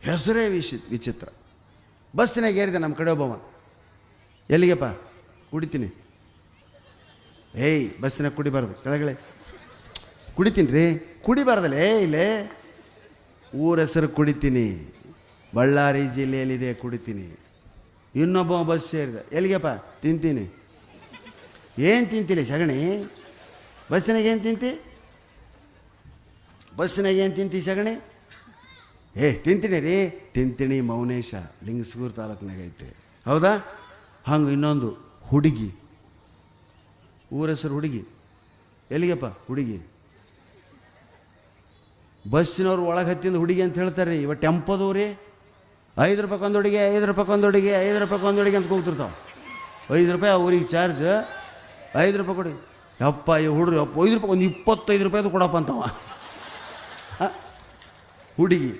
ಹೆಸರೇ ವಿಚಿತ್ರ. ಬಸ್ಸಿನಾಗ ಏರಿದೆ ನಮ್ಮ ಕಡೆ ಒಬ್ಬವ, ಎಲ್ಲಿಗೆಪ್ಪ? ಕುಡಿತೀನಿ. ಏಯ್ ಬಸ್ಸಿನಾಗ ಕುಡಿಬಾರ್ದು, ಕೆಳಗಡೆ ಕುಡಿತೀನಿ ರೀ. ಕುಡಿಬಾರ್ದಲ್ಲೇ ಇಲ್ಲೇ, ಊರ ಹೆಸರು ಕುಡಿತೀನಿ, ಬಳ್ಳಾರಿ ಜಿಲ್ಲೆಯಲ್ಲಿದೆ ಕುಡಿತೀನಿ. ಇನ್ನೊಬ್ಬ ಬಸ್ ಸೇರಿದೆ, ಎಲ್ಲಿಗೆಪ್ಪ? ತಿಂತೀನಿ. ಏನು ತಿಂತಿಲ್ಲ ಸಗಣಿ? ಬಸ್ಸಿನಾಗ ಏನು ತಿಂತಿ? ಬಸ್ಸಿನಾಗ ಏನು ತಿಂತಿ ಸಗಣಿ? ತಿಂತೀನಿ ರೀ. ತಿಂತೀನಿ ಮೌನೇಶ, ಲಿಂಗಸೂರು ತಾಲೂಕಿನಾಗ ಐತೆ. ಹೌದಾ? ಹಂಗೆ ಇನ್ನೊಂದು ಹುಡುಗಿ, ಊರ ಹೆಸರು ಹುಡುಗಿ, ಎಲ್ಲಿಗೆಪ್ಪ? ಹುಡುಗಿ. ಬಸ್ಸಿನವ್ರು ಒಳಗೆ ಹತ್ತಿಂದ ಹುಡುಗಿ ಅಂತ ಹೇಳ್ತಾರೆ. ಇವ ಟೆಂಪೋದವು ರೀ, 5 ರೂಪಾಯಿ ಹುಡುಗಿ, 5 ರೂಪಾಯಿ ಹುಡುಗಿ, 5 ರೂಪಾಯಿ ಹುಡುಗಿ ಅಂತ ಕೂಗ್ತಿರ್ತಾವೆ. 5 ರೂಪಾಯಿ ಊರಿಗೆ ಚಾರ್ಜ್, 5 ರೂಪಾಯಿ ಕೊಡಿ. ಯಪ್ಪ ಈ ಹುಡ್ರು ಯಪ್ಪ 5 ರೂಪಾಯಿ, ಒಂದು 25 ರೂಪಾಯಿದು ಕೊಡಪ್ಪ ಅಂತವ ಹುಡುಗಿ.